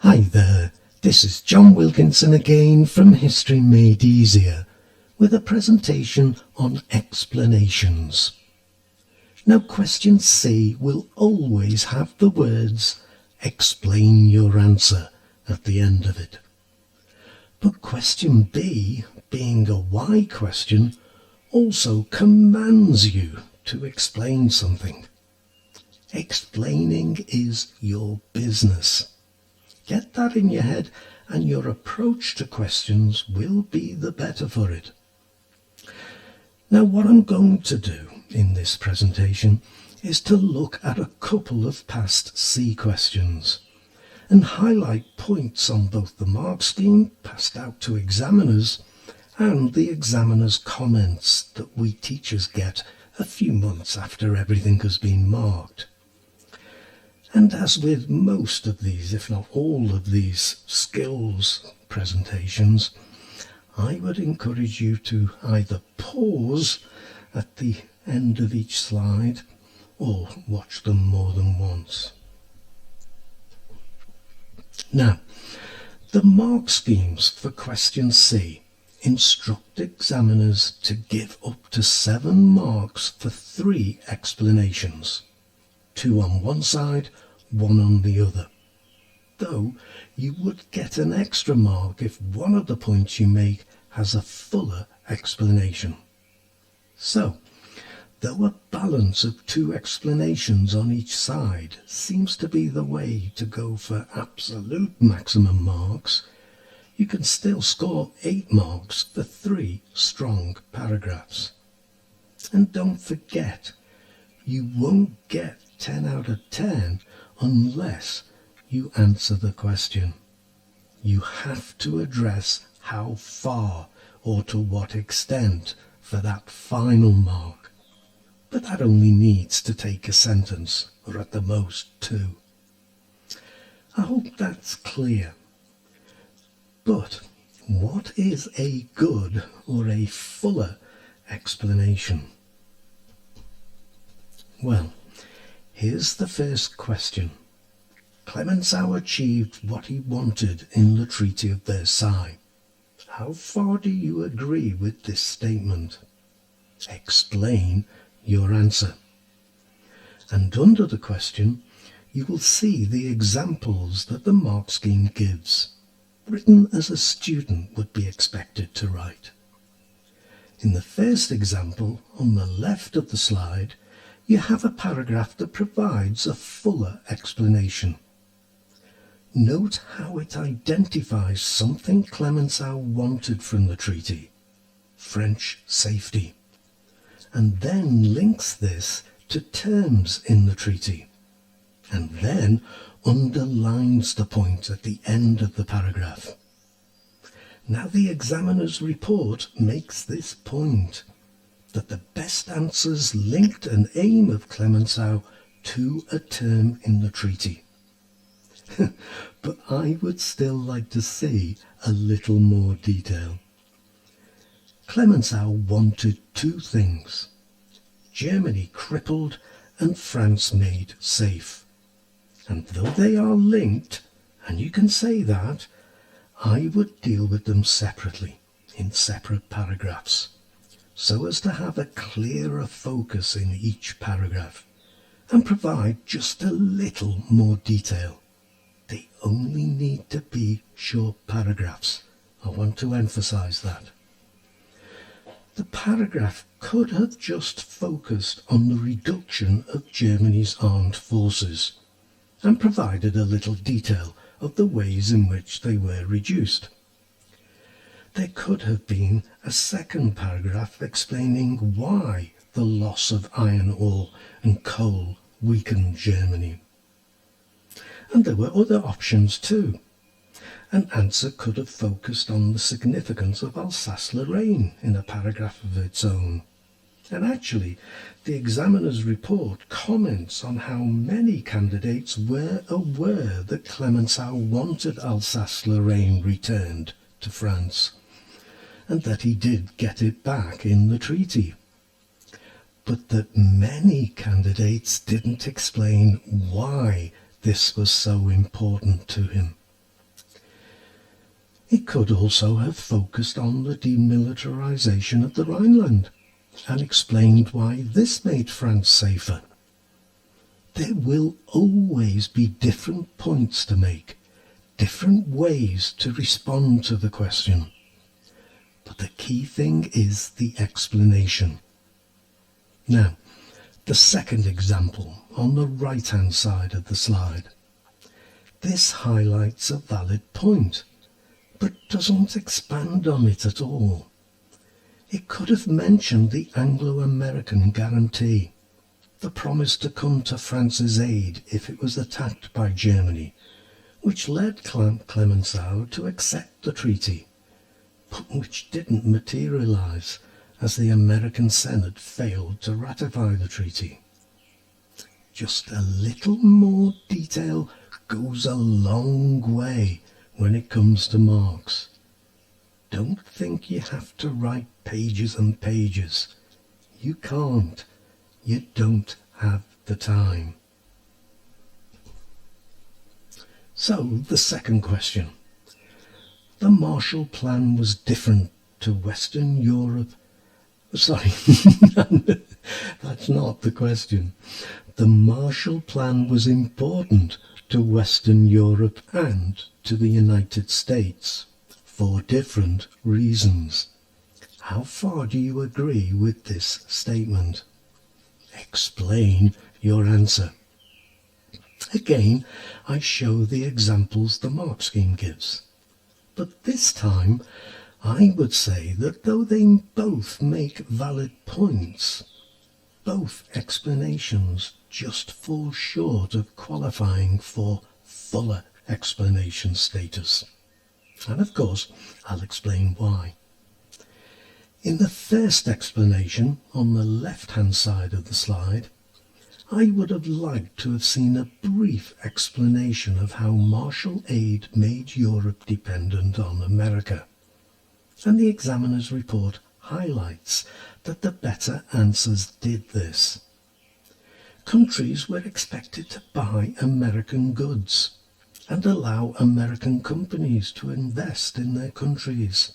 Hi there, this is John Wilkinson again from History Made Easier with a presentation on explanations. Now question C will always have the words "explain your answer" at the end of it. But question B, being a why question, also commands you to explain something. Explaining is your business. Get that in your head and your approach to questions will be the better for it. Now what I'm going to do in this presentation is to look at a couple of past C questions and highlight points on both the mark scheme passed out to examiners and the examiner's comments that we teachers get a few months after everything has been marked. And as with most of these, if not all of these skills presentations, I would encourage you to either pause at the end of each slide or watch them more than once. Now, the mark schemes for question C instruct examiners to give up to 7 marks for 3 explanations. 2 on one side, 1 on the other. Though you would get an extra mark if one of the points you make has a fuller explanation. So, though a balance of 2 explanations on each side seems to be the way to go for absolute maximum marks, you can still score 8 marks for 3 strong paragraphs. And don't forget, you won't get 10 out of 10 unless you answer the question. You have to address how far or to what extent for that final mark. But that only needs to take a sentence, or at the most 2. I hope that's clear. But what is a good or a fuller explanation? Well, here's the first question. Clemenceau achieved what he wanted in the Treaty of Versailles. How far do you agree with this statement? Explain your answer. And under the question, you will see the examples that the mark scheme gives, written as a student would be expected to write. In the first example, on the left of the slide, you have a paragraph that provides a fuller explanation. Note how it identifies something Clemenceau wanted from the treaty, French safety, and then links this to terms in the treaty, and then underlines the point at the end of the paragraph. Now the examiner's report makes this point, that the best answers linked an aim of Clemenceau to a term in the treaty. But I would still like to see a little more detail. Clemenceau wanted 2 things: Germany crippled and France made safe. And though they are linked, and you can say that, I would deal with them separately, in separate paragraphs, so as to have a clearer focus in each paragraph, and provide just a little more detail. They only need to be short paragraphs. I want to emphasize that. The paragraph could have just focused on the reduction of Germany's armed forces, and provided a little detail of the ways in which they were reduced. There could have been a second paragraph explaining why the loss of iron ore and coal weakened Germany. And there were other options too. An answer could have focused on the significance of Alsace-Lorraine in a paragraph of its own. And actually, the examiner's report comments on how many candidates were aware that Clemenceau wanted Alsace-Lorraine returned to France, and that he did get it back in the treaty. But that many candidates didn't explain why this was so important to him. It could also have focused on the demilitarization of the Rhineland and explained why this made France safer. There will always be different points to make, different ways to respond to the question. But the key thing is the explanation. Now, the second example on the right-hand side of the slide. This highlights a valid point, but doesn't expand on it at all. It could have mentioned the Anglo-American guarantee, the promise to come to France's aid if it was attacked by Germany, which led Clemenceau to accept the treaty, but which didn't materialise as the American Senate failed to ratify the treaty. Just a little more detail goes a long way when it comes to marks. Don't think you have to write pages and pages. You can't. You don't have the time. So, the second question. The Marshall Plan was different to Western Europe. Sorry, that's not the question. The Marshall Plan was important to Western Europe and to the United States for different reasons. How far do you agree with this statement? Explain your answer. Again, I show the examples the mark scheme gives. But this time, I would say that though they both make valid points, both explanations just fall short of qualifying for fuller explanation status. And of course, I'll explain why. In the first explanation, on the left-hand side of the slide, I would have liked to have seen a brief explanation of how Marshall aid made Europe dependent on America. And the examiner's report highlights that the better answers did this. Countries were expected to buy American goods and allow American companies to invest in their countries.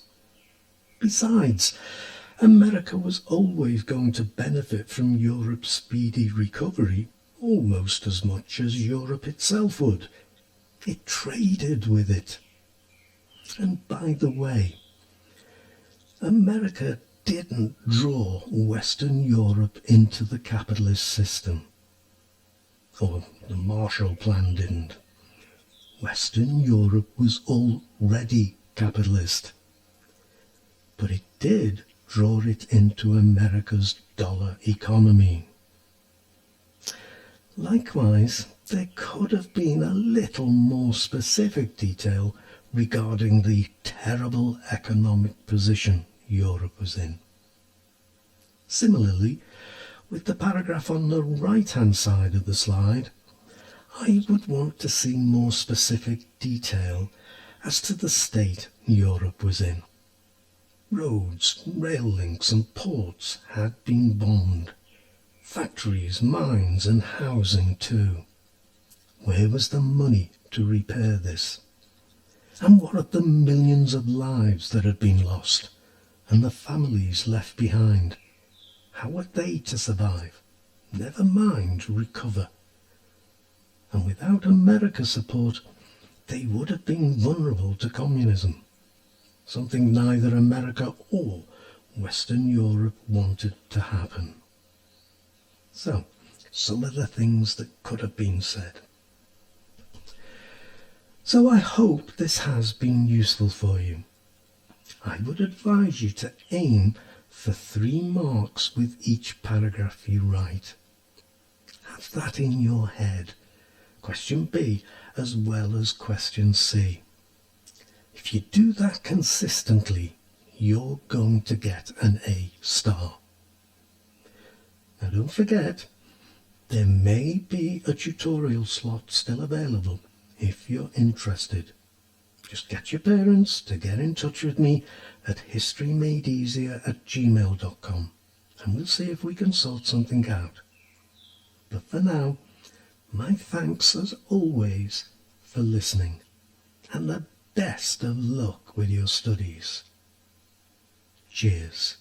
Besides, America was always going to benefit from Europe's speedy recovery almost as much as Europe itself would. It traded with it. And by the way, America didn't draw Western Europe into the capitalist system. Or the Marshall Plan didn't. Western Europe was already capitalist. But it did draw it into America's dollar economy. Likewise, there could have been a little more specific detail regarding the terrible economic position Europe was in. Similarly, with the paragraph on the right-hand side of the slide, I would want to see more specific detail as to the state Europe was in. Roads, rail links and ports had been bombed. Factories, mines and housing too. Where was the money to repair this? And what of the millions of lives that had been lost and the families left behind? How were they to survive? Never mind recover. And without America's support, they would have been vulnerable to communism. Something neither America or Western Europe wanted to happen. So, some of the things that could have been said. So I hope this has been useful for you. I would advise you to aim for 3 marks with each paragraph you write. Have that in your head. Question B as well as question C. If you do that consistently, you're going to get an A star. Now don't forget, there may be a tutorial slot still available if you're interested. Just get your parents to get in touch with me at historymadeeasier@gmail.com and we'll see if we can sort something out. But for now, my thanks as always for listening, and the best of luck with your studies. Cheers.